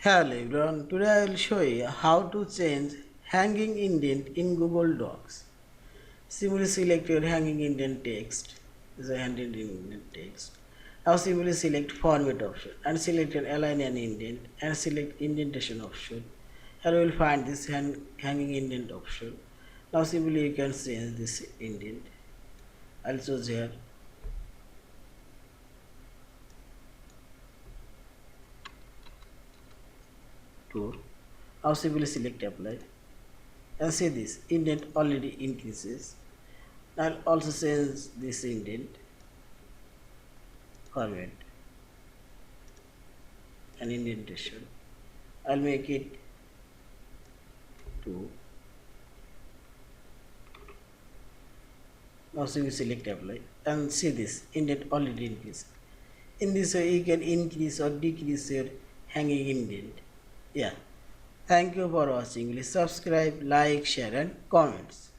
Hello everyone, today I will show you how to change hanging indent in Google Docs. Simply select your hanging indent text. This is a hanging indent text. Now simply select format option and select an align and indent and select indentation option. Here you will find this hanging indent option. Now simply you can change this indent. I'll choose here. Tour. Now simply select apply and see this indent already increases. I'll also change this indent format and indentation. I'll make it to now so we select apply and see this indent already increased. In this way you can increase or decrease your hanging indent. Yeah. Thank you for watching. Please subscribe, like, share and comments.